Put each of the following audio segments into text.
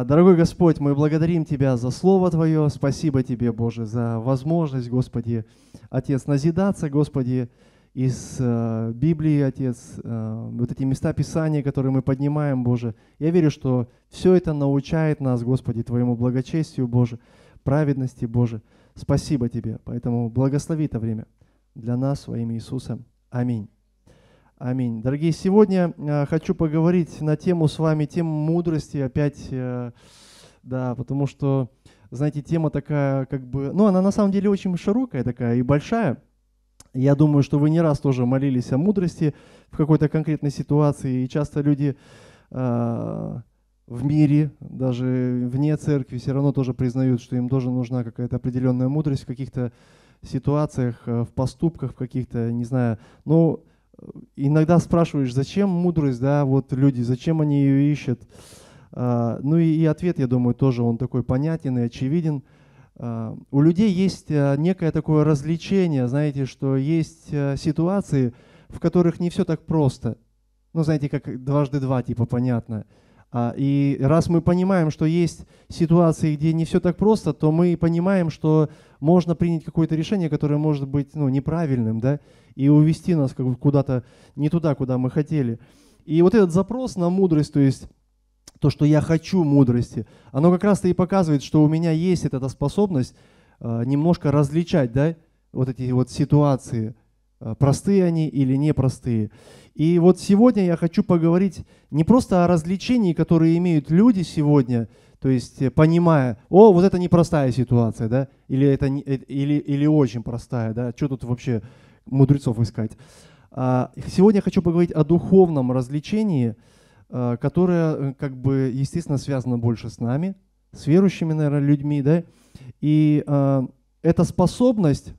Дорогой Господь, мы благодарим Тебя за Слово Твое. Спасибо Тебе, Боже, за возможность, Господи, Отец, назидаться, Господи, из Библии, Отец, вот эти места Писания, которые мы поднимаем, Боже. Я верю, что все это научает нас, Господи, Твоему благочестию, Боже, праведности, Боже. Спасибо Тебе. Поэтому благослови это время для нас во имя Иисуса. Аминь. Аминь. Дорогие, сегодня хочу поговорить на тему с вами, тему мудрости опять, да, потому что, знаете, тема такая, как бы, ну, она на самом деле очень широкая такая и большая. Я думаю, что вы не раз тоже молились о мудрости в какой-то конкретной ситуации, и часто люди в мире, даже вне церкви, все равно тоже признают, что им тоже нужна какая-то определенная мудрость в каких-то ситуациях, в поступках, в каких-то, не знаю, ну, иногда спрашиваешь, зачем мудрость, да, вот люди, зачем они ее ищут? Ну и ответ, я думаю, тоже он такой понятен и очевиден. У людей есть некое такое развлечение, знаете, что есть ситуации, в которых не все так просто. Ну, знаете, как дважды два, типа, понятно. И раз мы понимаем, что есть ситуации, где не все так просто, то мы понимаем, что можно принять какое-то решение, которое может быть, ну, неправильным, да, и увести нас куда-то не туда, куда мы хотели. И вот этот запрос на мудрость, то есть то, что я хочу мудрости, оно как раз-то и показывает, что у меня есть эта способность немножко различать, да, вот эти вот ситуации, простые они или непростые. И вот сегодня я хочу поговорить не просто о развлечении, которые имеют люди сегодня, то есть понимая, о, вот это непростая ситуация, да, или это или очень простая, да, что тут вообще мудрецов искать. Сегодня я хочу поговорить о духовном развлечении, которое, как бы, естественно, связано больше с нами, с верующими, наверное, людьми, да, и эта способность,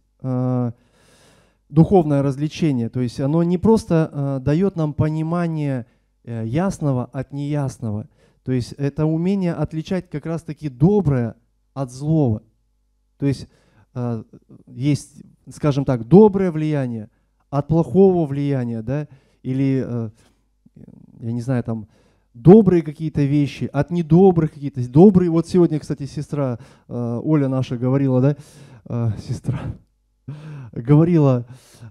духовное развлечение, то есть оно не просто дает нам понимание ясного от неясного, то есть это умение отличать как раз-таки доброе от злого. То есть есть, скажем так, доброе влияние от плохого влияния, да, или, я не знаю, там, добрые какие-то вещи от недобрых какие-то. Добрые, вот сегодня, кстати, сестра Оля наша говорила, да, сестра, говорила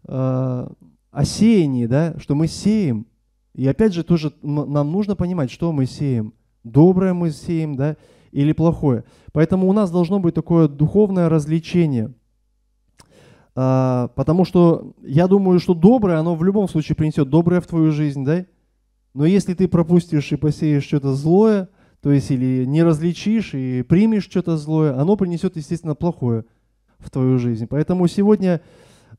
о сеянии, да, что мы сеем. И опять же тоже нам нужно понимать, что мы сеем. Доброе мы сеем, да, или плохое. Поэтому у нас должно быть такое духовное развлечение. Потому что я думаю, что доброе, оно в любом случае принесет доброе в твою жизнь, да. Но если ты пропустишь и посеешь что-то злое, то есть или не различишь и примешь что-то злое, оно принесет, естественно, плохое в твою жизнь. Поэтому сегодня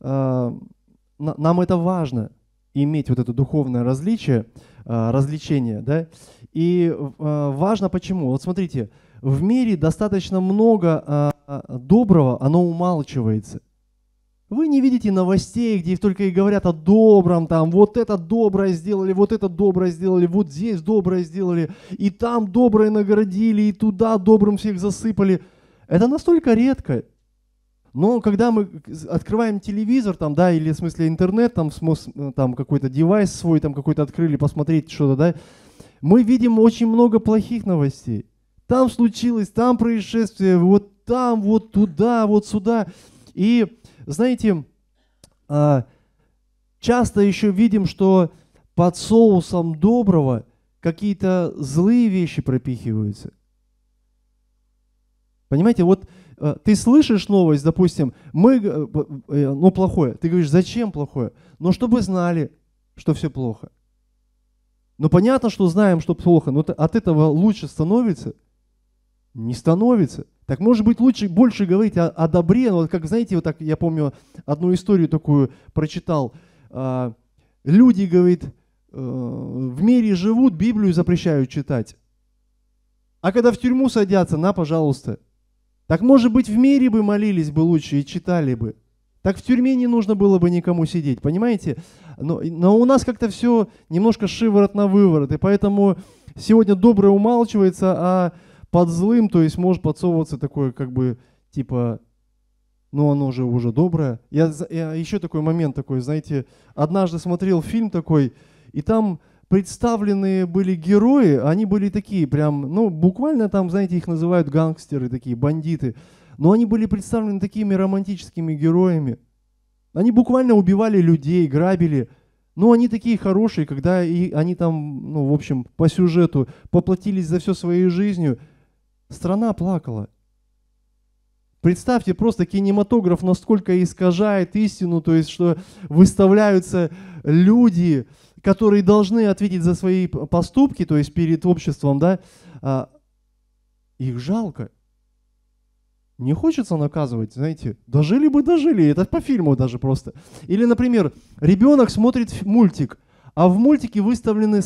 нам это важно, иметь вот это духовное развлечение, да. И важно почему. Вот смотрите, в мире достаточно много доброго, оно умалчивается. Вы не видите новостей, где только и говорят о добром, там вот это доброе сделали, вот это доброе сделали, вот здесь доброе сделали, и там доброе наградили, и туда добрым всех засыпали. Это настолько редко. Но когда мы открываем телевизор, там, да, или в смысле интернет, там какой-то девайс свой, там какой-то открыли, посмотреть что-то, да, мы видим очень много плохих новостей. Там случилось, там происшествие, вот там, вот туда, вот сюда. И знаете, часто еще видим, что под соусом доброго какие-то злые вещи пропихиваются. Понимаете, вот ты слышишь новость, допустим, ну плохое, ты говоришь, зачем плохое? Ну, чтобы знали, что все плохо. Ну, понятно, что знаем, что плохо, но от этого лучше становится? Не становится. Так может быть лучше больше говорить о добре, но как знаете, вот так я помню одну историю такую прочитал. Люди, говорит, в мире живут, Библию запрещают читать. А когда в тюрьму садятся, на, пожалуйста. Так может быть в мире бы молились бы лучше и читали бы. Так в тюрьме не нужно было бы никому сидеть, понимаете? Но у нас как-то все немножко шиворот на выворот, и поэтому сегодня доброе умалчивается, а под злым, то есть может подсовываться такое, как бы, типа, ну оно же уже доброе. Я еще такой момент такой, знаете, однажды смотрел фильм такой, и там представленные были герои, они были такие прям, ну, буквально там, знаете, их называют гангстеры, такие бандиты. Но они были представлены такими романтическими героями. Они буквально убивали людей, грабили. Но они такие хорошие, когда они там, ну, в общем, по сюжету поплатились за все своей жизнью. Страна плакала. Представьте, просто кинематограф насколько искажает истину, то есть, что выставляются люди, которые должны ответить за свои поступки, то есть перед обществом, да, их жалко. Не хочется наказывать, знаете, дожили бы дожили, это по фильму даже просто. Или, например, ребенок смотрит мультик, а в мультике выставлены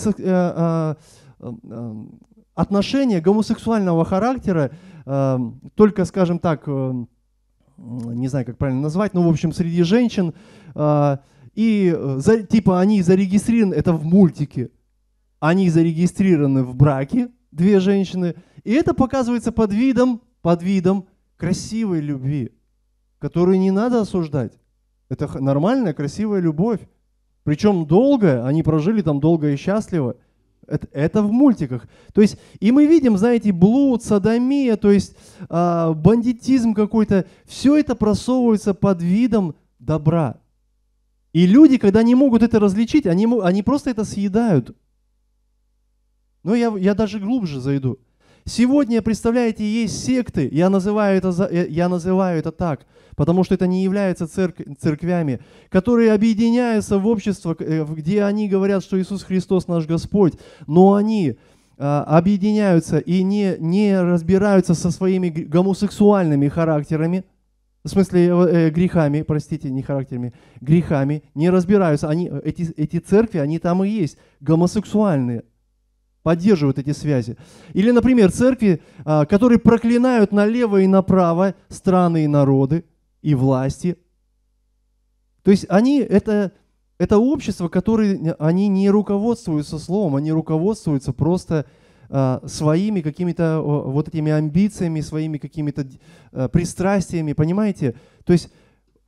отношения гомосексуального характера, только, скажем так, не знаю, как правильно назвать, но, в общем, среди женщин, типа они зарегистрированы, это в мультике, они зарегистрированы в браке, две женщины, и это показывается под видом красивой любви, которую не надо осуждать. Это нормальная, красивая любовь. Причем долго, они прожили там долго и счастливо. Это в мультиках. То есть, и мы видим, знаете, блуд, содомия, то есть бандитизм какой-то. Все это просовывается под видом добра. И люди, когда не могут это различить, они просто это съедают. Но я даже глубже зайду. Сегодня, представляете, есть секты, я называю это так, потому что это не является церквями, которые объединяются в общество, где они говорят, что Иисус Христос наш Господь, но они объединяются и не разбираются со своими гомосексуальными характерами, в смысле грехами, простите, не характерами, грехами, не разбираются. Эти церкви, они там и есть, гомосексуальные. Поддерживают эти связи. Или, например, церкви, которые проклинают налево и направо страны и народы, и власти. То есть это общество, которое, они не руководствуются словом, они руководствуются просто своими какими-то вот этими амбициями, своими какими-то пристрастиями, понимаете? То есть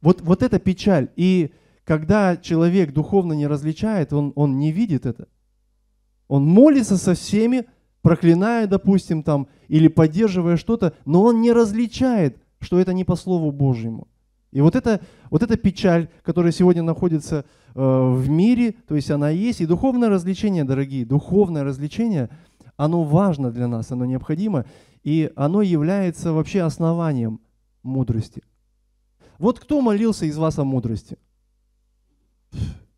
вот эта печаль. И когда человек духовно не различает, он не видит это. Он молится со всеми, проклиная, допустим, там, или поддерживая что-то, но он не различает, что это не по Слову Божьему. И вот эта печаль, которая сегодня находится в мире, то есть она есть. И духовное развлечение, дорогие, духовное развлечение, оно важно для нас, оно необходимо, и оно является вообще основанием мудрости. Вот кто молился из вас о мудрости?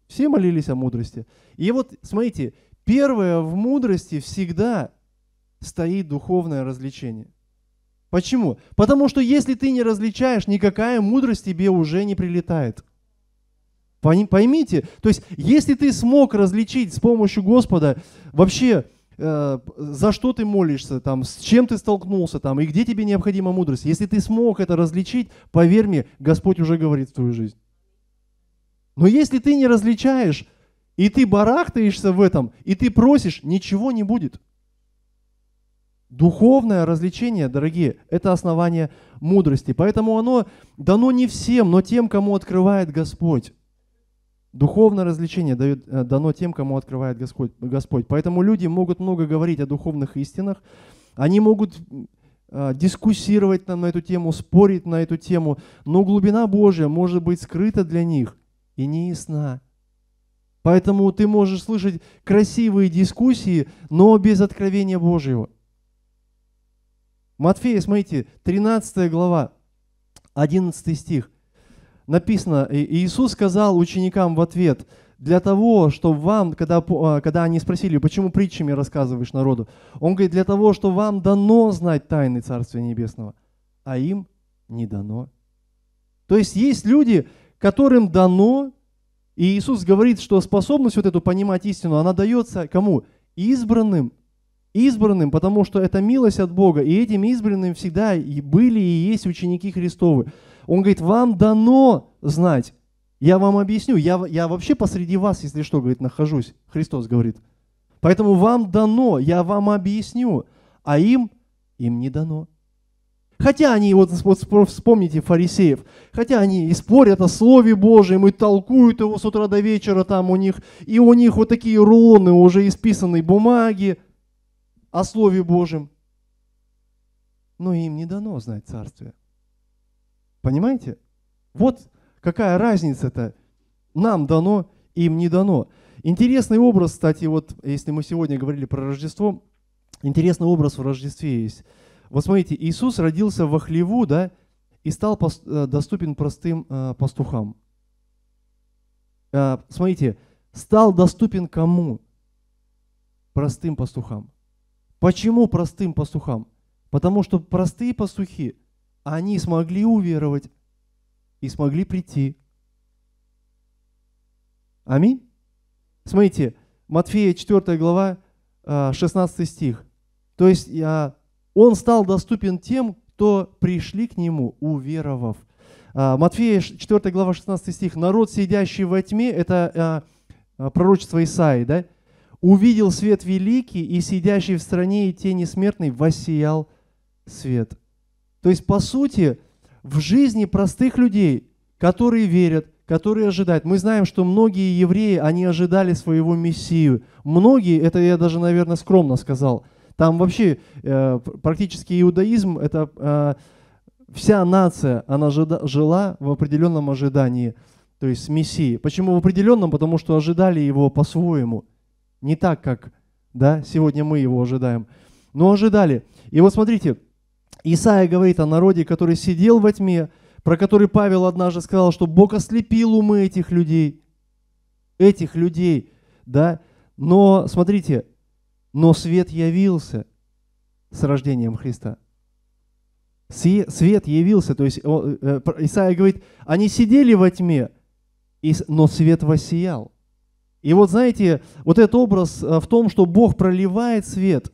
Все молились о мудрости. И вот, смотрите, первое в мудрости всегда стоит духовное развлечение. Почему? Потому что если ты не различаешь, никакая мудрость тебе уже не прилетает. Поймите, то есть если ты смог различить с помощью Господа вообще, за что ты молишься, там, с чем ты столкнулся, там, и где тебе необходима мудрость, если ты смог это различить, поверь мне, Господь уже говорит в твою жизнь. Но если ты не различаешь, и ты барахтаешься в этом, и ты просишь, ничего не будет. Духовное развлечение, дорогие, это основание мудрости. Поэтому оно дано не всем, но тем, кому открывает Господь. Духовное развлечение дано тем, кому открывает Господь. Поэтому люди могут много говорить о духовных истинах, они могут дискуссировать на эту тему, спорить на эту тему, но глубина Божья может быть скрыта для них и не ясна. Поэтому ты можешь слышать красивые дискуссии, но без откровения Божьего. Матфея, смотрите, 13 глава, 11 стих. Написано, Иисус сказал ученикам в ответ, для того, чтобы вам, когда они спросили, почему притчами рассказываешь народу, Он говорит, для того, чтобы вам дано знать тайны Царствия Небесного, а им не дано. То есть люди, которым дано. И Иисус говорит, что способность вот эту понимать истину, она дается кому? Избранным. Избранным, потому что это милость от Бога. И этим избранным всегда и были, и есть ученики Христовы. Он говорит, вам дано знать. Я вам объясню. Я вообще посреди вас, если что, говорит, нахожусь. Христос говорит. Поэтому вам дано, я вам объясню. А им не дано. Хотя они, вот вспомните фарисеев, хотя они и спорят о Слове Божьем, и толкуют его с утра до вечера там у них, и у них вот такие рулоны уже исписанной бумаги о Слове Божьем. Но им не дано знать Царствие. Понимаете? Вот какая разница-то. Нам дано, им не дано. Интересный образ, кстати, вот если мы сегодня говорили про Рождество, интересный образ в Рождестве есть. Вот смотрите, Иисус родился во хлеву, да, и стал доступен простым пастухам. Смотрите, стал доступен кому? Простым пастухам. Почему простым пастухам? Потому что простые пастухи, они смогли уверовать и смогли прийти. Аминь. Смотрите, Матфея 4 глава, 16 стих. То есть он стал доступен тем, кто пришли к нему, уверовав. Матфея 4 глава, 16 стих. Народ, сидящий во тьме, это пророчество Исаии, да? Увидел свет великий, и сидящий в стране и тени смертной воссиял свет. То есть, по сути, в жизни простых людей, которые верят, которые ожидают. Мы знаем, что многие евреи, они ожидали своего Мессию. Многие, это я даже, наверное, скромно сказал. Там вообще практически иудаизм, это вся нация, она жила в определенном ожидании, то есть Мессии. Почему в определенном? Потому что ожидали его по-своему. Не так, как сегодня мы его ожидаем, но ожидали. И вот смотрите, Исаия говорит о народе, который сидел во тьме, про который Павел однажды сказал, что Бог ослепил умы этих людей, да. Но смотрите, но свет явился с рождением Христа. Свет явился, то есть Исаия говорит, они сидели во тьме, но свет воссиял. И вот знаете, вот этот образ в том, что Бог проливает свет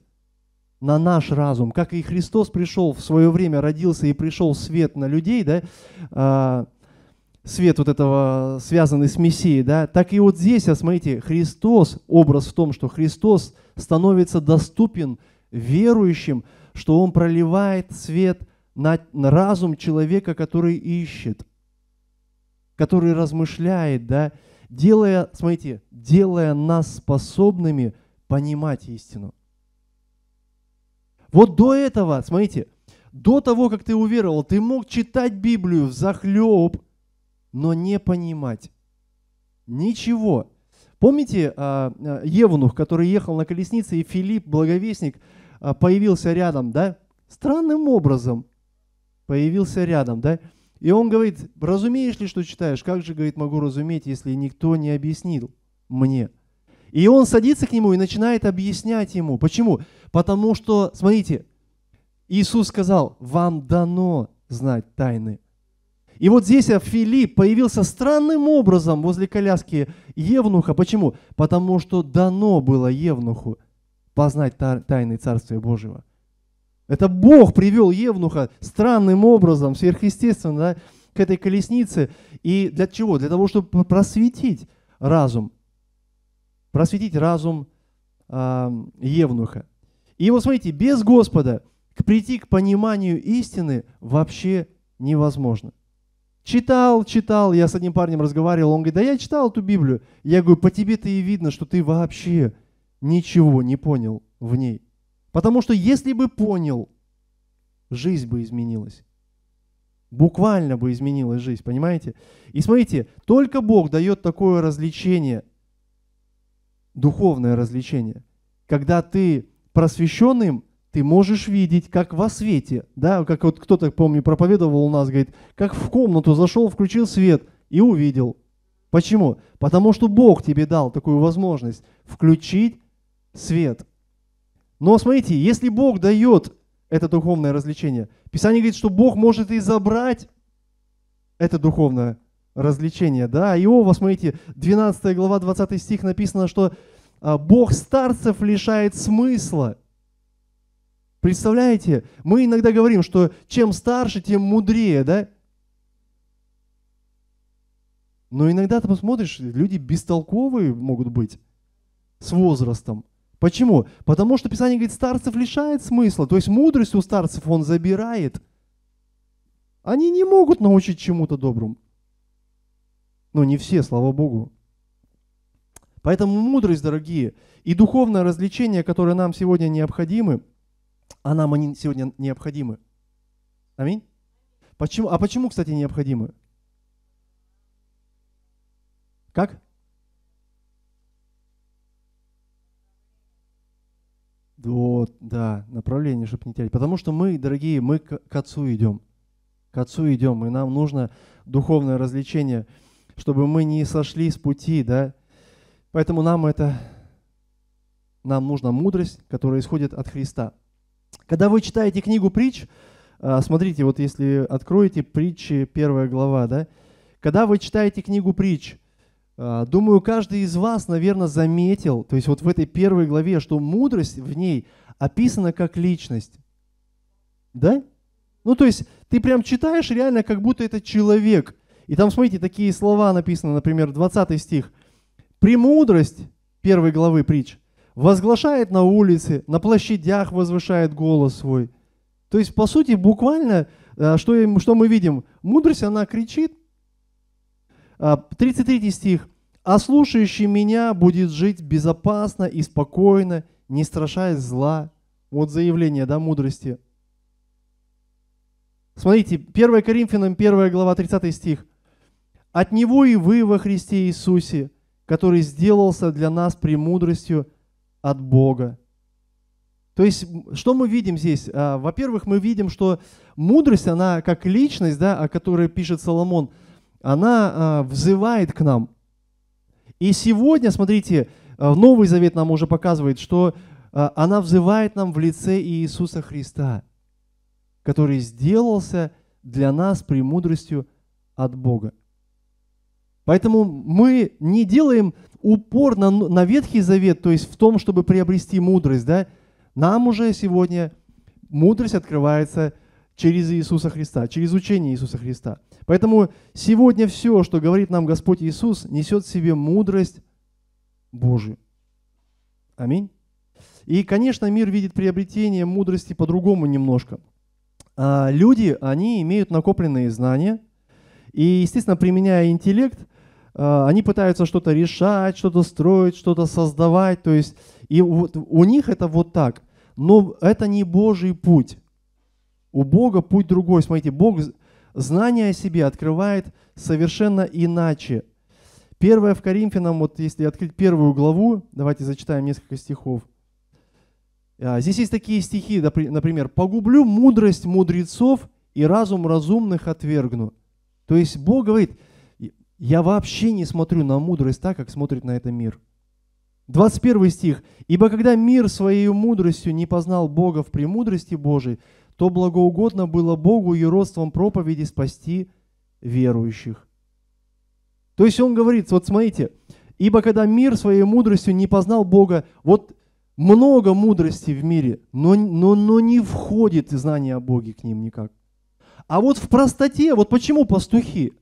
на наш разум, как и Христос пришел в свое время, родился и пришел свет на людей, да, свет вот этого, связанный с Мессией, да, так и вот здесь, смотрите, Христос, образ в том, что Христос становится доступен верующим, что Он проливает свет на разум человека, который ищет, который размышляет, да, делая нас способными понимать истину. Вот до этого, смотрите, до того, как ты уверовал, ты мог читать Библию взахлеб, но не понимать ничего. Помните Евнух, который ехал на колеснице, и Филипп, благовестник, появился рядом, да? Странным образом появился рядом, да? И он говорит, разумеешь ли, что читаешь? Как же, говорит, могу разуметь, если никто не объяснил мне? И он садится к нему и начинает объяснять ему. Почему? Потому что, смотрите, Иисус сказал, вам дано знать тайны. И вот здесь Филипп появился странным образом возле коляски Евнуха. Почему? Потому что дано было Евнуху познать тайны Царствия Божьего. Это Бог привел Евнуха странным образом, сверхъестественно, да, к этой колеснице. И для чего? Для того, чтобы просветить разум. Просветить разум Евнуха. И вот смотрите, без Господа прийти к пониманию истины вообще невозможно. Читал, я с одним парнем разговаривал, он говорит, да я читал эту Библию. Я говорю, по тебе-то и видно, что ты вообще ничего не понял в ней. Потому что если бы понял, жизнь бы изменилась. Буквально бы изменилась жизнь, понимаете? И смотрите, только Бог дает такое развлечение, духовное развлечение, когда ты просвещенным, ты можешь видеть, как во свете, да, как вот кто-то, помню, проповедовал у нас, говорит, как в комнату зашел, включил свет и увидел. Почему? Потому что Бог тебе дал такую возможность включить свет. Но смотрите, если Бог дает это духовное развлечение, Писание говорит, что Бог может и забрать это духовное развлечение. Да? Иова, смотрите, 12 глава, 20 стих написано, что Бог старцев лишает смысла. Представляете, мы иногда говорим, что чем старше, тем мудрее, да? Но иногда ты посмотришь, люди бестолковые могут быть с возрастом. Почему? Потому что Писание говорит, старцев лишает смысла. То есть мудрость у старцев он забирает. они не могут научить чему-то доброму. Но не все, слава Богу. Поэтому мудрость, дорогие, и духовное развлечение, которое нам сегодня необходимы, а нам они сегодня необходимы. Аминь. Почему? А почему, кстати, необходимы? Как? Вот, да, направление, чтобы не терять. Потому что мы, дорогие, мы к Отцу идем. К Отцу идем, и нам нужно духовное развлечение, чтобы мы не сошли с пути, да. Поэтому нам нужна мудрость, которая исходит от Христа. Когда вы читаете книгу притч, смотрите, вот если откроете притчи, 1 глава, да, когда вы читаете книгу притч, думаю, каждый из вас, наверное, заметил, то есть вот в этой 1 главе, что мудрость в ней описана как личность. Да? Ну, то есть ты прям читаешь реально, как будто это человек. И там, смотрите, такие слова написаны, например, 20 стих. «Премудрость» 1 главы притч возглашает на улице, на площадях возвышает голос свой. То есть, по сути, буквально, что мы видим? Мудрость, она кричит. 33 стих. «А слушающий меня будет жить безопасно и спокойно, не страшась зла». Вот заявление, да, мудрости. Смотрите, 1 Коринфянам 1 глава 30 стих. «От Него и вы во Христе Иисусе, который сделался для нас премудростью от Бога». То есть, что мы видим здесь? Во-первых, мы видим, что мудрость, она как личность, да, о которой пишет Соломон, она взывает к нам. И сегодня, смотрите, Новый Завет нам уже показывает, что она взывает нам в лице Иисуса Христа, который сделался для нас премудростью от Бога. Поэтому мы не делаем упор на Ветхий Завет, то есть в том, чтобы приобрести мудрость, да? Нам уже сегодня мудрость открывается через Иисуса Христа, через учение Иисуса Христа. Поэтому сегодня все, что говорит нам Господь Иисус, несет в себе мудрость Божию. Аминь. И, конечно, мир видит приобретение мудрости по-другому немножко. Люди, они имеют накопленные знания, и, естественно, применяя интеллект, они пытаются что-то решать, что-то строить, что-то создавать, то есть и вот у них это вот так. Но это не Божий путь. У Бога путь другой. Смотрите, Бог знание о себе открывает совершенно иначе. 1 в Коринфянам, вот если открыть 1 главу, давайте зачитаем несколько стихов. Здесь есть такие стихи, например, «Погублю мудрость мудрецов и разум разумных отвергну». То есть Бог говорит, я вообще не смотрю на мудрость так, как смотрит на это мир. 21 стих. «Ибо когда мир своей мудростью не познал Бога в премудрости Божией, то благоугодно было Богу и родством проповеди спасти верующих». То есть он говорит, вот смотрите, «Ибо когда мир своей мудростью не познал Бога», вот много мудрости в мире, но не входит знание о Боге к ним никак. А вот в простоте, вот почему пастухи?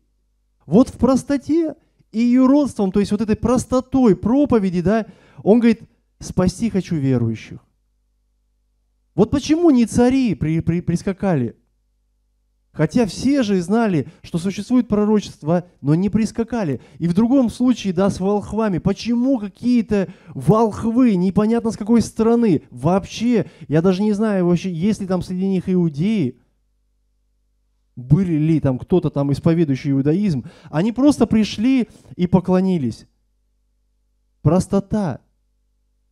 Вот в простоте и ее родством, то есть вот этой простотой проповеди, да, он говорит, спасти хочу верующих. Вот почему не цари прискакали? Хотя все же знали, что существует пророчество, но не прискакали. И в другом случае, да, с волхвами. Почему какие-то волхвы, непонятно с какой стороны? Вообще, я даже не знаю, вообще, есть ли там среди них иудеи, были ли там кто-то там исповедующий иудаизм. Они просто пришли и поклонились. Простота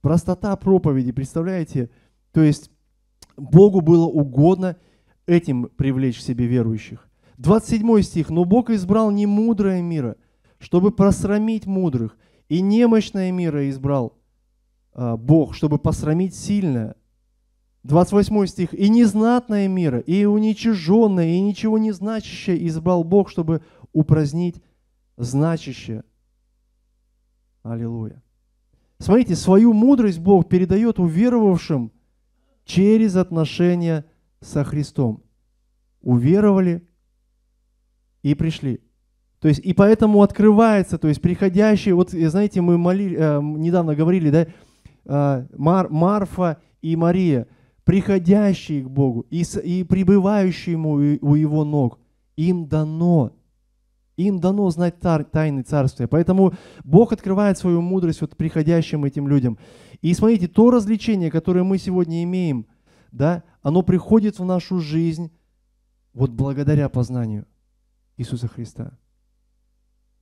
проповеди, представляете? То есть Богу было угодно этим привлечь к себе верующих. 27 стих. «Но Бог избрал не мудрое мира, чтобы просрамить мудрых, и немощное мира избрал Бог, чтобы посрамить сильное». 28 стих. «И незнатное мира, и уничиженное, и ничего не значащее избрал Бог, чтобы упразднить значащее». Аллилуйя. Смотрите, свою мудрость Бог передает уверовавшим через отношения со Христом. Уверовали и пришли. То есть, и поэтому открывается, то есть приходящие, вот знаете, мы недавно говорили, да, Марфа и Мария, приходящие к Богу и пребывающие ему у Его ног. Им дано знать тайны Царствия. Поэтому Бог открывает свою мудрость вот приходящим этим людям. И смотрите, то развлечение, которое мы сегодня имеем, да, оно приходит в нашу жизнь вот благодаря познанию Иисуса Христа.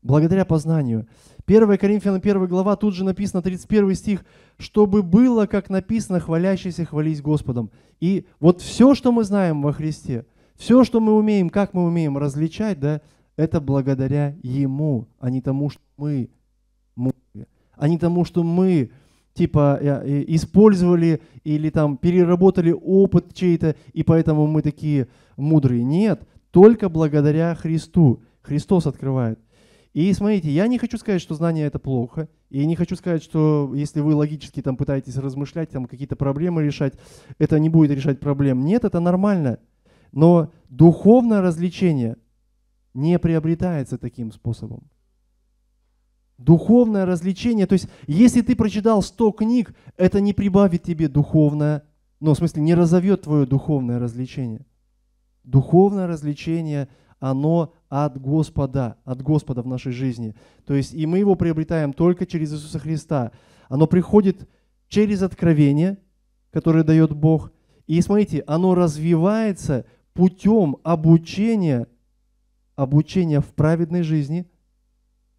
Благодаря познанию. 1 Коринфянам 1 глава, тут же написано 31 стих, «Чтобы было, как написано, хвалящийся хвались Господом». И вот все, что мы знаем во Христе, все, что мы умеем, как мы умеем различать, да, это благодаря Ему, а не тому, что мы мудрые, а не тому, что мы использовали или там переработали опыт чей-то, и поэтому мы такие мудрые. Нет, только благодаря Христу. Христос открывает. И смотрите, я не хочу сказать, что знание это плохо, и не хочу сказать, что если вы логически там пытаетесь размышлять, там какие-то проблемы решать, это не будет решать проблем. Нет, это нормально. Но духовное развлечение не приобретается таким способом. Духовное развлечение, то есть если ты прочитал 100 книг, это не прибавит тебе духовное, ну в смысле не разовьет твое духовное развлечение. Духовное развлечение, оно от Господа в нашей жизни. То есть и мы его приобретаем только через Иисуса Христа. Оно приходит через откровение, которое дает Бог. И смотрите, оно развивается путем обучения в праведной жизни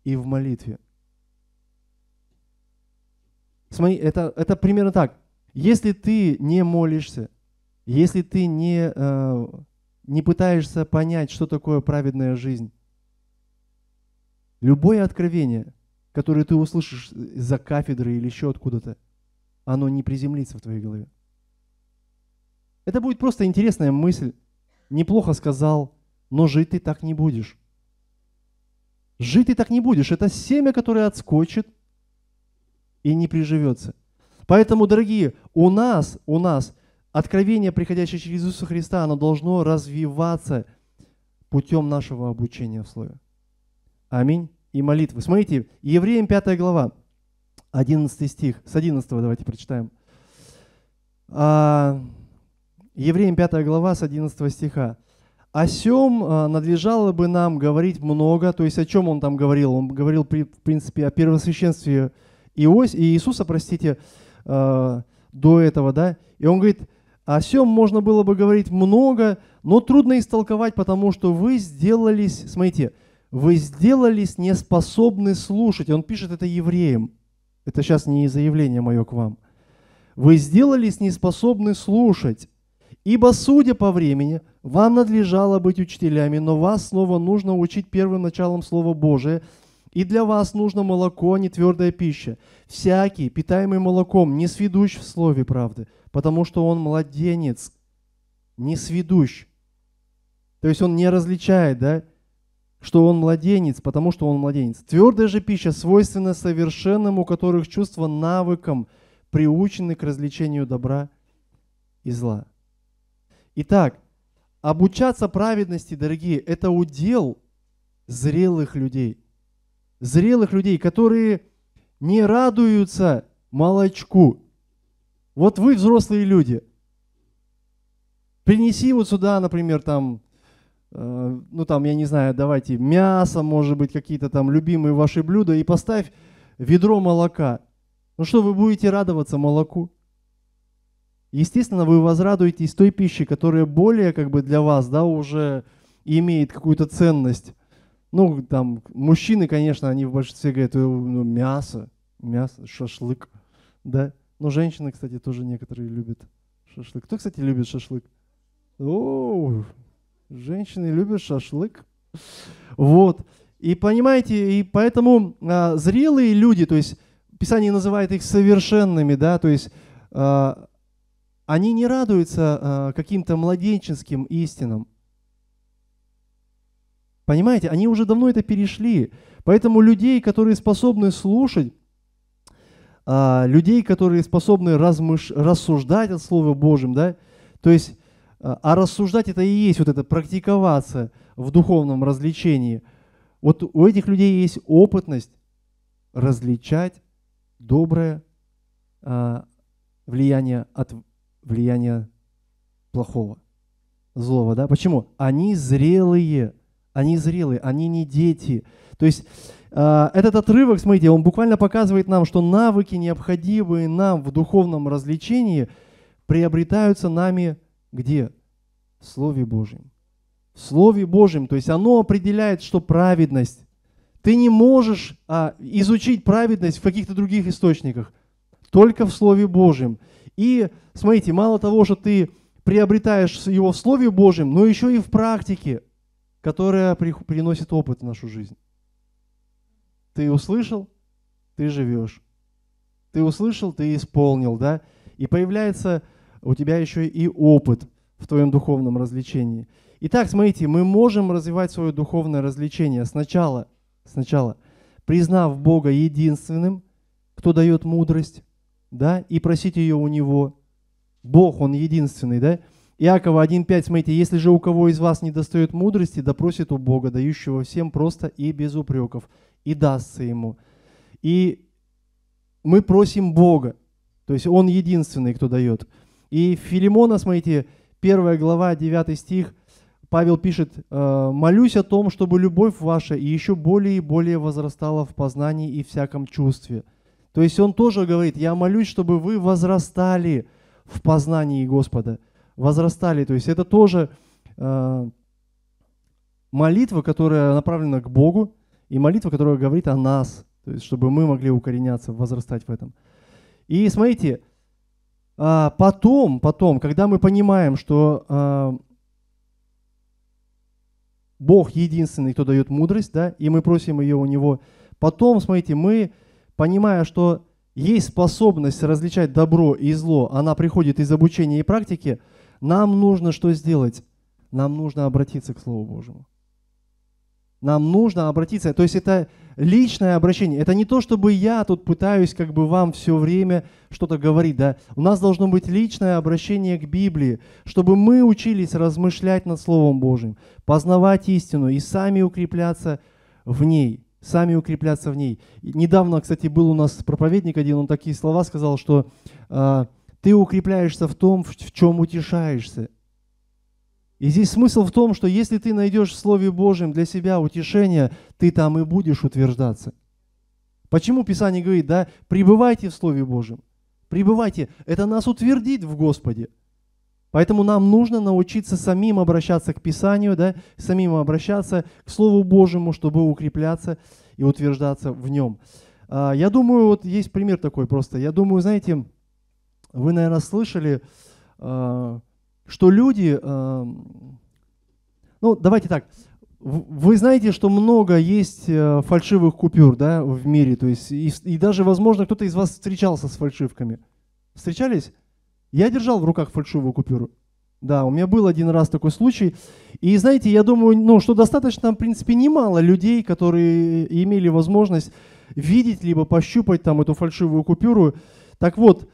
и в молитве. Смотри, это примерно так. Если ты не молишься, если ты не пытаешься понять, что такое праведная жизнь, любое откровение, которое ты услышишь за кафедры или еще откуда-то, оно не приземлится в твоей голове. Это будет просто интересная мысль. Неплохо сказал, но жить ты так не будешь. Жить ты так не будешь. Это семя, которое отскочит и не приживется. Поэтому, дорогие, у нас откровение, приходящее через Иисуса Христа, оно должно развиваться путем нашего обучения в Слове. Аминь. И молитвы. Смотрите, Евреям 5 глава, 11 стих. С 11 давайте прочитаем. Евреям 5 глава, с 11 стиха. «О сем надлежало бы нам говорить много». То есть о чем он там говорил? Он говорил, в принципе, о первосвященстве Иисуса, до этого, да? И он говорит, о сем можно было бы говорить много, но трудно истолковать, потому что вы сделались, смотрите, вы сделались неспособны слушать. Он пишет это евреям. Это сейчас не заявление мое к вам. Вы сделались неспособны слушать. Ибо, судя по времени, вам надлежало быть учителями, но вас снова нужно учить первым началом Слова Божия, и для вас нужно молоко, а не твердая пища. Всякий, питаемый молоком, не сведущ в слове правды, потому что он младенец, не сведущ. То есть он не различает, да, что он младенец, потому что он младенец. Твердая же пища свойственна совершенным, у которых чувства навыком приучены к развлечению добра и зла. Итак, обучаться праведности, дорогие, это удел зрелых людей. Зрелых людей, которые не радуются молочку. Вот вы взрослые люди. Принеси вот сюда, например, там, я не знаю, давайте мясо, может быть, какие-то там любимые ваши блюда, и поставь ведро молока. Ну что, вы будете радоваться молоку? Естественно, вы возрадуетесь той пищей, которая более для вас, да, уже имеет какую-то ценность. Ну, там, мужчины, конечно, они в большинстве говорят, мясо, шашлык, да. Но женщины, кстати, тоже некоторые любят шашлык. Кто, кстати, любит шашлык? О, женщины любят шашлык. Вот. И понимаете, и поэтому зрелые люди, то есть Писание называет их совершенными, да, то есть они не радуются каким-то младенческим истинам. Понимаете, они уже давно это перешли. Поэтому людей, которые способны слушать, людей, которые способны рассуждать от Слова Божьим, да, то есть, рассуждать это и есть вот это практиковаться в духовном развлечении. Вот у этих людей есть опытность различать доброе влияние от влияния плохого, злого, да. Почему? Они зрелые. они зрелые, они не дети. То есть этот отрывок, смотрите, он буквально показывает нам, что навыки, необходимые нам в духовном развлечении, приобретаются нами где? В Слове Божьем. В Слове Божьем. То есть оно определяет, что праведность. Ты не можешь изучить праведность в каких-то других источниках, только в Слове Божьем. И смотрите, мало того, что ты приобретаешь его в Слове Божьем, но еще и в практике, которая приносит опыт в нашу жизнь. Ты услышал, ты живешь. Ты услышал, ты исполнил, да? И появляется у тебя еще и опыт в твоем духовном развлечении. Итак, смотрите, мы можем развивать свое духовное развлечение сначала, признав Бога единственным, кто дает мудрость, да, и просить ее у Него. Бог, Он единственный, да? Иакова 1,5, смотрите, если же у кого из вас не достает мудрости, да просит у Бога, дающего всем просто и без упреков, и дастся ему. И мы просим Бога, то есть Он единственный, кто дает. И Филимона, смотрите, 1 глава, 9 стих, Павел пишет: «Молюсь о том, чтобы любовь ваша и еще более и более возрастала в познании и всяком чувстве». То есть он тоже говорит: я молюсь, чтобы вы возрастали в познании Господа. Возрастали. То есть это тоже молитва, которая направлена к Богу, и молитва, которая говорит о нас, то есть чтобы мы могли укореняться, возрастать в этом. И смотрите, потом, когда мы понимаем, что Бог единственный, кто дает мудрость, да, и мы просим ее у Него, потом, смотрите, мы, понимая, что есть способность различать добро и зло, она приходит из обучения и практики, нам нужно что сделать? Нам нужно обратиться к Слову Божьему. Нам нужно обратиться, то есть это личное обращение. Это не то, чтобы я тут пытаюсь как бы вам все время что-то говорить, да. У нас должно быть личное обращение к Библии, чтобы мы учились размышлять над Словом Божьим, познавать истину и сами укрепляться в ней. Сами укрепляться в ней. Недавно, кстати, был у нас проповедник один, он такие слова сказал, что ты укрепляешься в том, в чем утешаешься. И здесь смысл в том, что если ты найдешь в Слове Божьем для себя утешение, ты там и будешь утверждаться. Почему Писание говорит, да, пребывайте в Слове Божьем, пребывайте, это нас утвердит в Господе. Поэтому нам нужно научиться самим обращаться к Писанию, да, самим обращаться к Слову Божьему, чтобы укрепляться и утверждаться в нем. Я думаю, вот есть пример такой просто. Я думаю, знаете, вы, наверное, слышали, что люди, ну, давайте так, вы знаете, что много есть фальшивых купюр, да, в мире, то есть, и даже, возможно, кто-то из вас встречался с фальшивками. Встречались? Я держал в руках фальшивую купюру. Да, у меня был один раз такой случай. И знаете, я думаю, ну, что достаточно, в принципе, немало людей, которые имели возможность видеть, либо пощупать там эту фальшивую купюру. Так вот,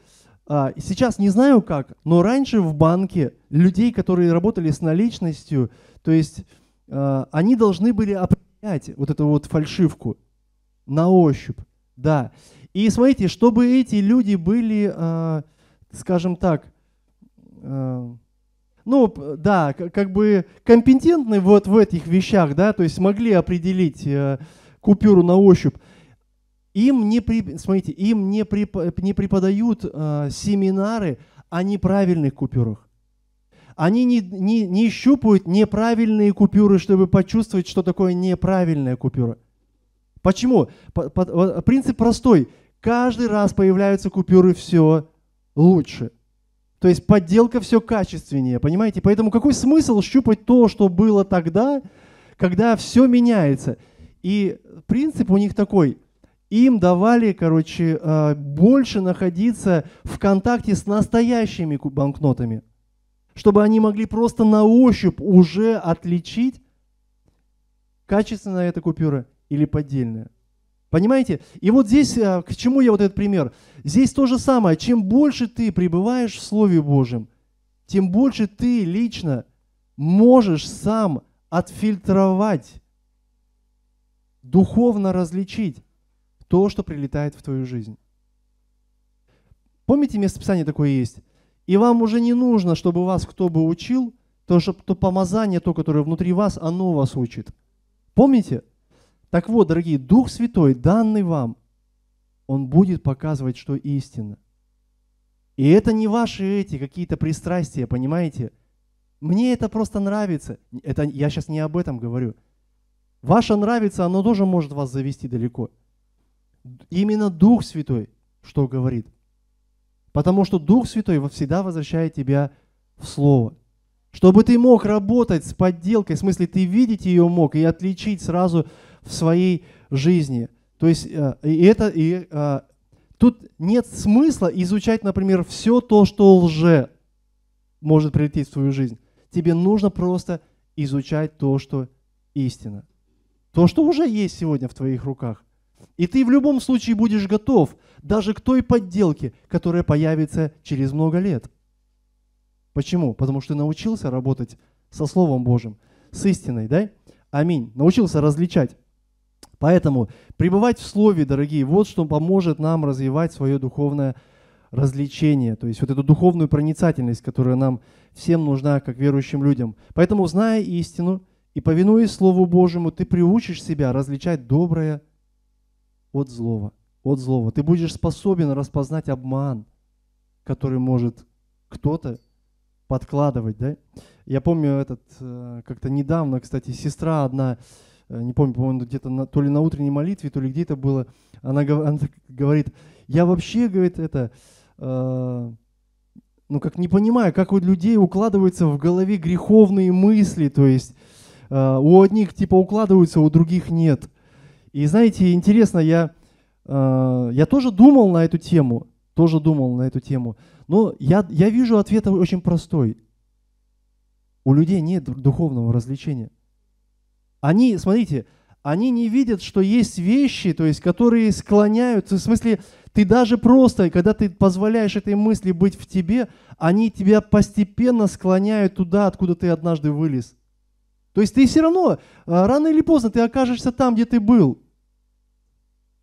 сейчас не знаю как, но раньше в банке людей, которые работали с наличностью, то есть они должны были определять вот эту вот фальшивку на ощупь. Да. И смотрите, чтобы эти люди были, скажем так, ну, да, как бы компетентны вот в этих вещах, да, то есть могли определить купюру на ощупь. Им не преподают семинары о неправильных купюрах. Они не щупают неправильные купюры, чтобы почувствовать, что такое неправильная купюра. Почему? Принцип простой. Каждый раз появляются купюры все лучше. То есть подделка все качественнее, понимаете? Поэтому какой смысл щупать то, что было тогда, когда все меняется? И принцип у них такой. Им давали, больше находиться в контакте с настоящими банкнотами, чтобы они могли просто на ощупь уже отличить, качественная эта купюра или поддельная. Понимаете? И вот здесь, к чему я вот этот пример? Здесь то же самое. Чем больше ты пребываешь в Слове Божьем, тем больше ты лично можешь сам отфильтровать, духовно различить то, что прилетает в твою жизнь. Помните, местописание такое есть? И вам уже не нужно, чтобы вас кто бы учил, то помазание, то, которое внутри вас, оно вас учит. Помните? Так вот, дорогие, Дух Святой, данный вам, Он будет показывать, что истина. И это не ваши эти какие-то пристрастия, понимаете? Мне это просто нравится. Это, я сейчас не об этом говорю. Ваше нравится, оно тоже может вас завести далеко. Именно Дух Святой что говорит? Потому что Дух Святой всегда возвращает тебя в Слово. Чтобы ты мог работать с подделкой, в смысле ты видеть ее мог и отличить сразу в своей жизни. То есть тут нет смысла изучать, например, все то, что лже может прилететь в твою жизнь. Тебе нужно просто изучать то, что истина. То, что уже есть сегодня в твоих руках. И ты в любом случае будешь готов даже к той подделке, которая появится через много лет. Почему? Потому что ты научился работать со Словом Божьим, с истиной, да? Аминь. Научился различать. Поэтому пребывать в Слове, дорогие, вот что поможет нам развивать свое духовное развлечение, то есть вот эту духовную проницательность, которая нам всем нужна, как верующим людям. Поэтому, зная истину и повинуясь Слову Божьему, ты приучишь себя различать доброе от злого. От злого. Ты будешь способен распознать обман, который может кто-то подкладывать, да? Я помню как-то недавно, кстати, сестра одна, не помню, по-моему, где-то то ли на утренней молитве, то ли где-то было, она говорит, я вообще, говорит, как не понимаю, как у людей укладываются в голове греховные мысли, то есть у одних типа укладываются, у других нет. И знаете, интересно, я тоже думал на эту тему, но я вижу ответ очень простой. У людей нет духовного развлечения. Смотрите, они не видят, что есть вещи, то есть, которые склоняют, в смысле, ты даже просто, когда ты позволяешь этой мысли быть в тебе, они тебя постепенно склоняют туда, откуда ты однажды вылез. То есть ты все равно, рано или поздно, ты окажешься там, где ты был.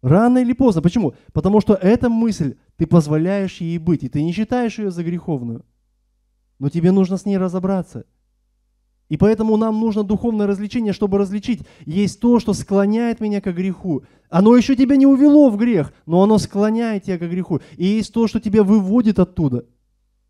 Рано или поздно. Почему? Потому что эта мысль, ты позволяешь ей быть, и ты не считаешь ее за греховную. Но тебе нужно с ней разобраться. И поэтому нам нужно духовное развлечение, чтобы различить. Есть то, что склоняет меня к греху. Оно еще тебя не увело в грех, но оно склоняет тебя к греху. И есть то, что тебя выводит оттуда.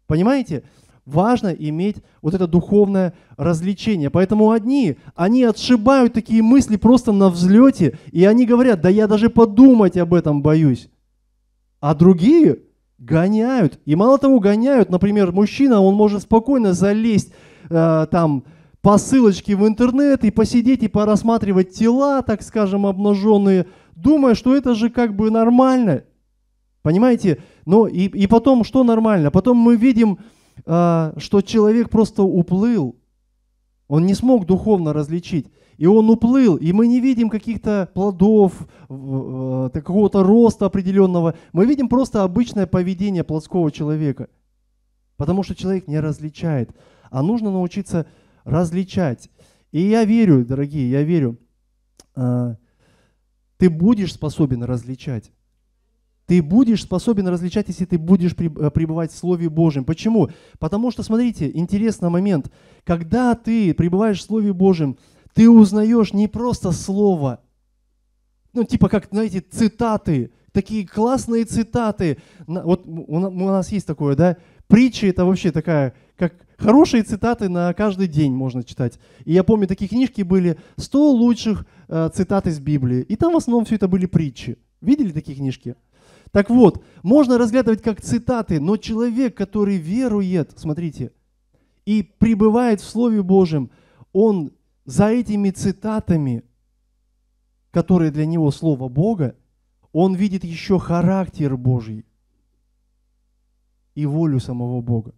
Понимаете? Важно иметь вот это духовное развлечение. Поэтому они отшибают такие мысли просто на взлете, и они говорят, да я даже подумать об этом боюсь. А другие гоняют. И мало того, гоняют, например, мужчина, он может спокойно залезть по ссылочке в интернет и посидеть и порассматривать тела, так скажем, обнаженные, думая, что это же как бы нормально. Понимаете? Ну и потом, что нормально? Потом мы видим, что человек просто уплыл. Он не смог духовно различить. И он уплыл, и мы не видим каких-то плодов, какого-то роста определенного. Мы видим просто обычное поведение плотского человека. Потому что человек не различает. А нужно научиться различать. И я верю, дорогие, ты будешь способен различать. Ты будешь способен различать, если ты будешь пребывать в Слове Божьем. Почему? Потому что, смотрите, интересный момент. Когда ты пребываешь в Слове Божьем, ты узнаешь не просто слово, типа как, знаете, цитаты, такие классные цитаты. Вот у нас есть такое, да? Притчи — это вообще такая, как хорошие цитаты на каждый день можно читать. И я помню, такие книжки были 100 лучших цитат из Библии. И там в основном все это были притчи. Видели такие книжки? Так вот, можно разглядывать как цитаты, но человек, который верует, смотрите, и пребывает в Слове Божьем, он за этими цитатами, которые для него Слово Бога, он видит еще характер Божий и волю самого Бога.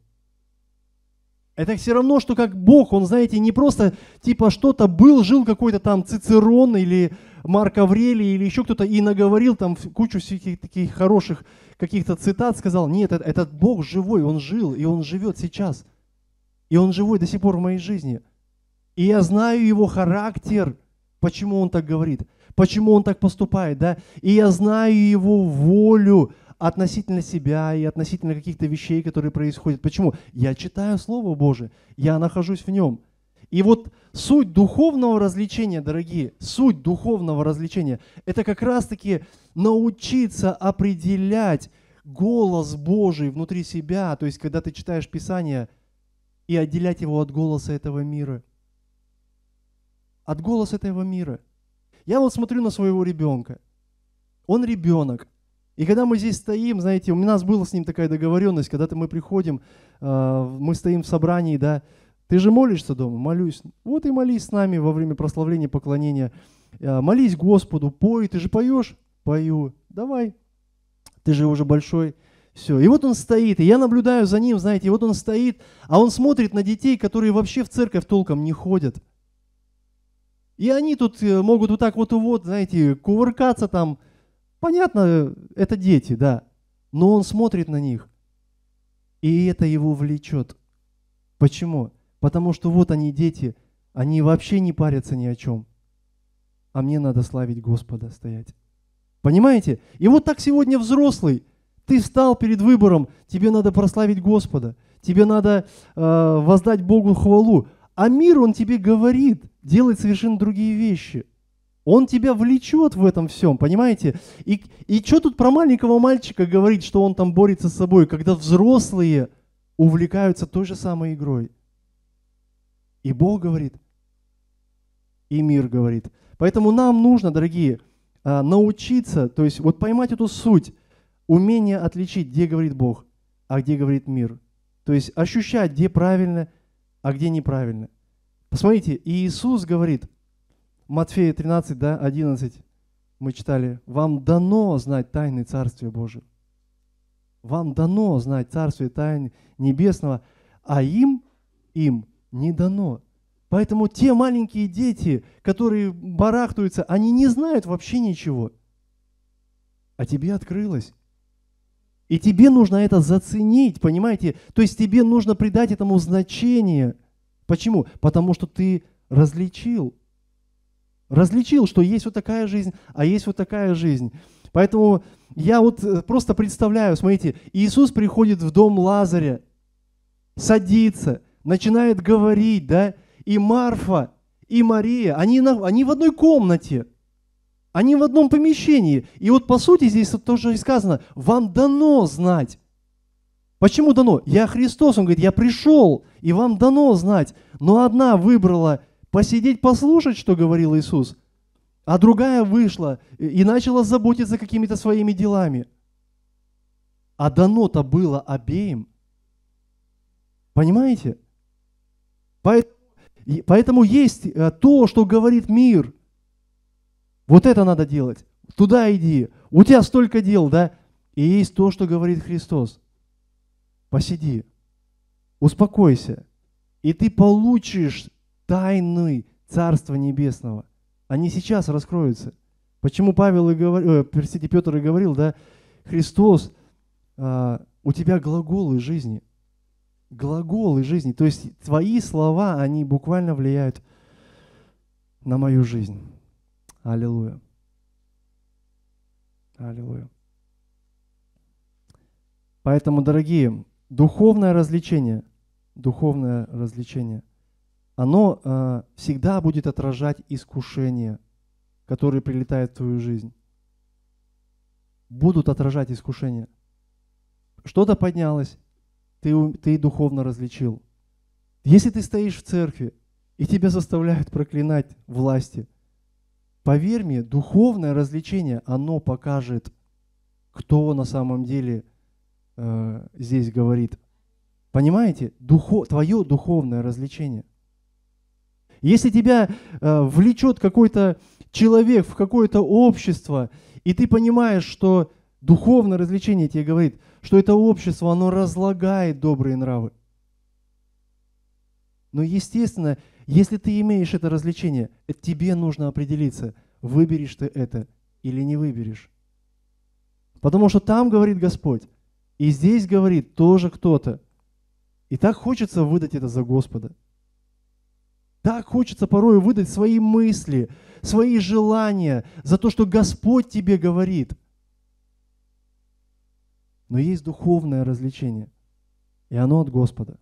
Это все равно, что как Бог, он, знаете, не просто типа что-то жил какой-то там Цицерон или Марк Аврелий или еще кто-то и наговорил там кучу всяких таких хороших каких-то цитат, сказал, нет, этот Бог живой, он жил и он живет сейчас. И он живой до сих пор в моей жизни. И я знаю его характер, почему он так говорит, почему он так поступает, да, и я знаю его волю относительно себя и относительно каких-то вещей, которые происходят. Почему? Я читаю Слово Божие, я нахожусь в нем. И вот суть духовного развлечения, дорогие, суть духовного развлечения, это как раз-таки научиться определять голос Божий внутри себя, то есть когда ты читаешь Писание, и отделять его от голоса этого мира. От голоса этого мира. Я вот смотрю на своего ребенка. Он ребенок. И когда мы здесь стоим, знаете, у нас была с ним такая договоренность, когда мы приходим, мы стоим в собрании, да, ты же молишься дома? Молюсь. Вот и молись с нами во время прославления, поклонения. Молись Господу, пой. Ты же поешь? Пою. Давай. Ты же уже большой. Все. И вот он стоит, и я наблюдаю за ним, знаете, и вот он стоит, а он смотрит на детей, которые вообще в церковь толком не ходят. И они тут могут вот так вот, знаете, кувыркаться там. Понятно, это дети, да. Но он смотрит на них, и это его влечет. Почему? Потому что вот они, дети, они вообще не парятся ни о чем. А мне надо славить Господа, стоять. Понимаете? И вот так сегодня взрослый. Ты встал перед выбором, тебе надо прославить Господа, тебе надо воздать Богу хвалу. А мир, он тебе говорит делать совершенно другие вещи. Он тебя влечет в этом всем, понимаете? И что тут про маленького мальчика говорить, что он там борется с собой, когда взрослые увлекаются той же самой игрой? И Бог говорит, и мир говорит. Поэтому нам нужно, дорогие, научиться, то есть вот поймать эту суть, умение отличить, где говорит Бог, а где говорит мир. То есть ощущать, где правильно, а где неправильно. Посмотрите, Иисус говорит, Матфея 13, да, 11, мы читали, вам дано знать тайны Царствия Божьего. Вам дано знать Царствие тайн Небесного, а им не дано. Поэтому те маленькие дети, которые барахтаются, они не знают вообще ничего. А тебе открылось. И тебе нужно это заценить, понимаете? То есть тебе нужно придать этому значение. Почему? Потому что ты различил, что есть вот такая жизнь, а есть вот такая жизнь. Поэтому я вот просто представляю, смотрите, Иисус приходит в дом Лазаря, садится, начинает говорить, да, и Марфа, и Мария, они в одной комнате. Они в одном помещении. И вот по сути здесь тоже и сказано, вам дано знать. Почему дано? Я Христос, он говорит, я пришел, и вам дано знать. Но одна выбрала посидеть, послушать, что говорил Иисус, а другая вышла и начала заботиться какими-то своими делами. А дано-то было обеим. Понимаете? Поэтому есть то, что говорит мир. Вот это надо делать. Туда иди. У тебя столько дел, да? И есть то, что говорит Христос. Посиди, успокойся, и ты получишь тайны Царства Небесного. Они сейчас раскроются. Почему Петр и говорил, да, Христос, у тебя глаголы жизни. Глаголы жизни. То есть твои слова, они буквально влияют на мою жизнь. Аллилуйя. Аллилуйя. Поэтому, дорогие, духовное развлечение, оно всегда будет отражать искушения, которые прилетают в твою жизнь. Будут отражать искушения. Что-то поднялось, ты духовно различил. Если ты стоишь в церкви, и тебя заставляют проклинать власти, поверь мне, духовное развлечение, оно покажет, кто на самом деле здесь говорит. Понимаете? Твое духовное развлечение. Если тебя влечет какой-то человек в какое-то общество, и ты понимаешь, что духовное развлечение тебе говорит, что это общество, оно разлагает добрые нравы. Но, естественно, если ты имеешь это развлечение, тебе нужно определиться, выберешь ты это или не выберешь. Потому что там говорит Господь, и здесь говорит тоже кто-то. И так хочется выдать это за Господа. Так хочется порой выдать свои мысли, свои желания за то, что Господь тебе говорит. Но есть духовное развлечение, и оно от Господа.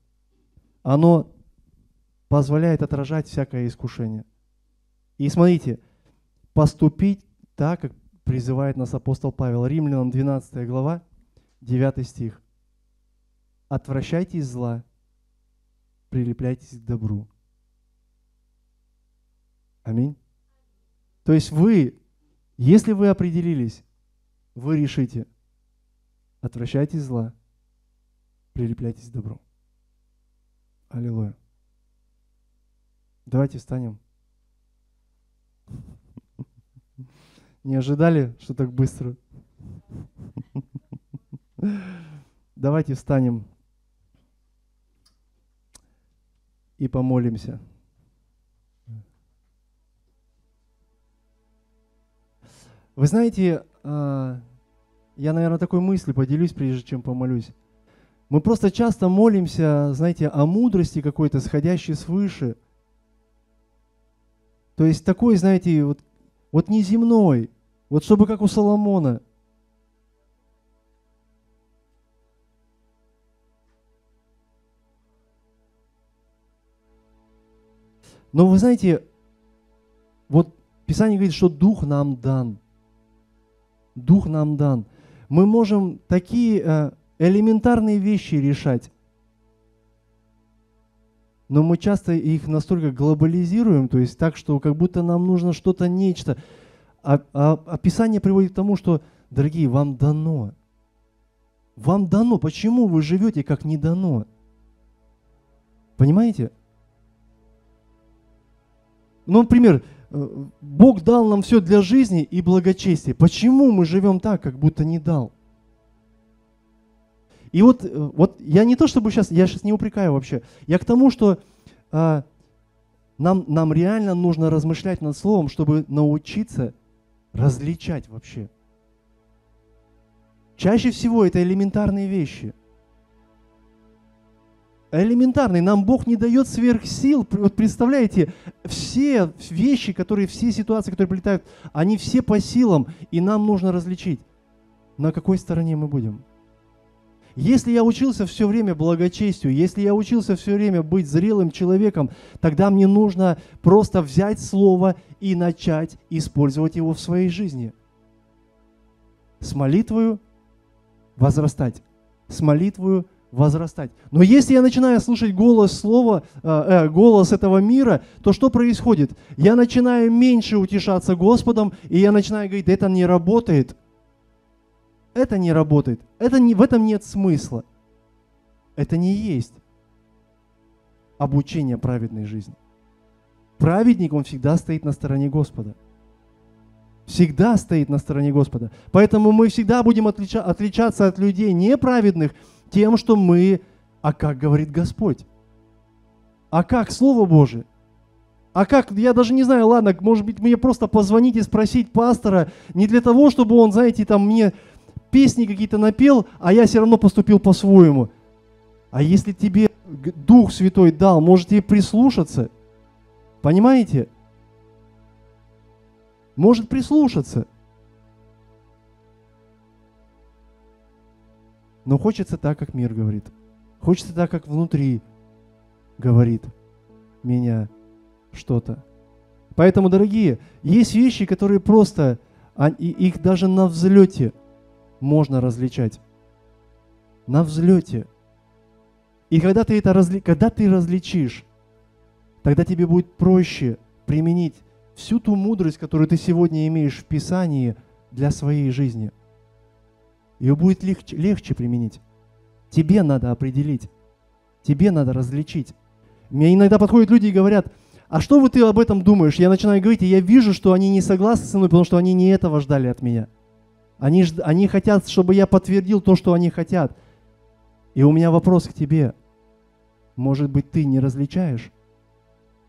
Оно позволяет отражать всякое искушение. И смотрите, поступить так, как призывает нас апостол Павел. Римлянам 12 глава, 9 стих. «Отвращайтесь зла, прилепляйтесь к добру». Аминь. То есть вы, если вы определились, вы решите, отвращайтесь зла, прилепляйтесь к добру. Аллилуйя. Давайте встанем. Не ожидали, что так быстро? Давайте встанем и помолимся. Вы знаете, я, наверное, такой мыслью поделюсь, прежде чем помолюсь. Мы просто часто молимся, знаете, о мудрости какой-то, сходящей свыше. То есть такой, знаете, вот неземной, вот чтобы как у Соломона. Но вы знаете, вот Писание говорит, что Дух нам дан. Дух нам дан. Мы можем такие элементарные вещи решать, но мы часто их настолько глобализируем, то есть так, что как будто нам нужно что-то, нечто. А Писание приводит к тому, что, дорогие, вам дано. Вам дано. Почему вы живете, как не дано? Понимаете? Ну, например, Бог дал нам все для жизни и благочестия. Почему мы живем так, как будто не дал? И вот я не то, чтобы я сейчас не упрекаю вообще. Я к тому, что нам реально нужно размышлять над Словом, чтобы научиться различать вообще. Чаще всего это элементарные вещи. Элементарные. Нам Бог не дает сверхсил. Вот представляете, все вещи, все ситуации, которые прилетают, они все по силам, и нам нужно различить, на какой стороне мы будем. Если я учился все время благочестию, если я учился все время быть зрелым человеком, тогда мне нужно просто взять слово и начать использовать его в своей жизни. С молитвою возрастать. С молитвою возрастать. Но если я начинаю слушать голос этого мира, то что происходит? Я начинаю меньше утешаться Господом, и я начинаю говорить, да это не работает. Это не работает. В этом нет смысла. Это не есть обучение праведной жизни. Праведник, он всегда стоит на стороне Господа. Всегда стоит на стороне Господа. Поэтому мы всегда будем отличаться от людей неправедных тем, что мы, а как говорит Господь? А как Слово Божие? А как, я даже не знаю, ладно, может быть, мне просто позвонить и спросить пастора, не для того, чтобы он, знаете, там мне песни какие-то напел, а я все равно поступил по-своему. А если тебе Дух Святой дал, можете прислушаться. Понимаете? Может прислушаться. Но хочется так, как мир говорит. Хочется так, как внутри говорит меня что-то. Поэтому, дорогие, есть вещи, которые просто, их даже на взлете можно различать. На взлете. И когда ты различишь, тогда тебе будет проще применить всю ту мудрость, которую ты сегодня имеешь в Писании для своей жизни. Ее будет легче применить. Тебе надо определить. Тебе надо различить. Мне иногда подходят люди и говорят, а что ты об этом думаешь? Я начинаю говорить, и я вижу, что они не согласны со мной, потому что они не этого ждали от меня. Они хотят, чтобы я подтвердил то, что они хотят. И у меня вопрос к тебе. Может быть, ты не различаешь?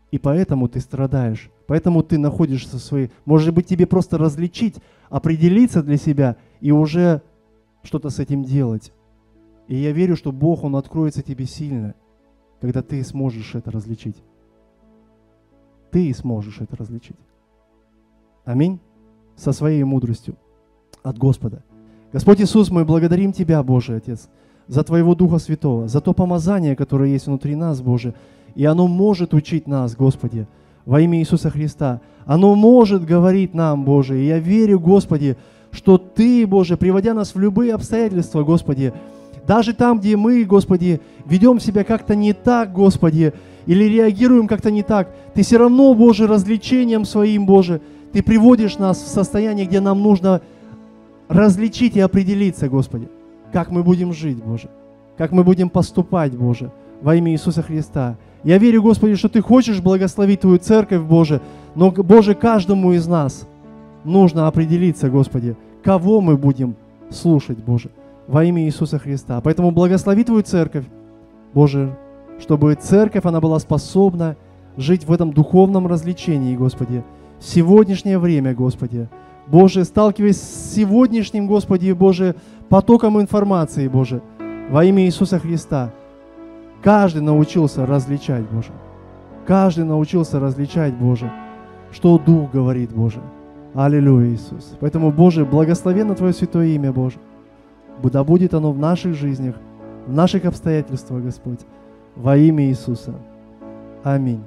И поэтому ты страдаешь. Поэтому ты находишься в своей... Может быть, тебе просто различить, определиться для себя и уже что-то с этим делать. И я верю, что Бог, Он откроется тебе сильно, когда ты сможешь это различить. Ты сможешь это различить. Аминь. Со своей мудростью от Господа. Господь Иисус, мы благодарим Тебя, Божий Отец, за Твоего Духа Святого, за то помазание, которое есть внутри нас, Боже. и оно может учить нас, Господи, во имя Иисуса Христа. Оно может говорить нам, Боже, и я верю, Господи, что Ты, Боже, приводя нас в любые обстоятельства, Господи, даже там, где мы, Господи, ведем себя как-то не так, Господи, или реагируем как-то не так, Ты все равно, Боже, развлечением своим, Боже, Ты приводишь нас в состояние, где нам нужно различить и определиться, Господи, как мы будем жить, Боже, как мы будем поступать, Боже, во имя Иисуса Христа. Я верю, Господи, что Ты хочешь благословить Твою церковь, Боже, но, Боже, каждому из нас нужно определиться, Господи, кого мы будем слушать, Боже, во имя Иисуса Христа. Поэтому благослови Твою церковь, Боже, чтобы церковь, она была способна жить в этом духовном развлечении, Господи, в сегодняшнее время, Господи. Боже, сталкиваясь с сегодняшним, Господи, Боже, потоком информации, Боже, во имя Иисуса Христа, каждый научился различать, Боже. Каждый научился различать, Боже, что Дух говорит, Боже. Аллилуйя, Иисус. Поэтому, Боже, благословенно Твое святое имя, Боже. Да будет оно в наших жизнях, в наших обстоятельствах, Господь, во имя Иисуса. Аминь.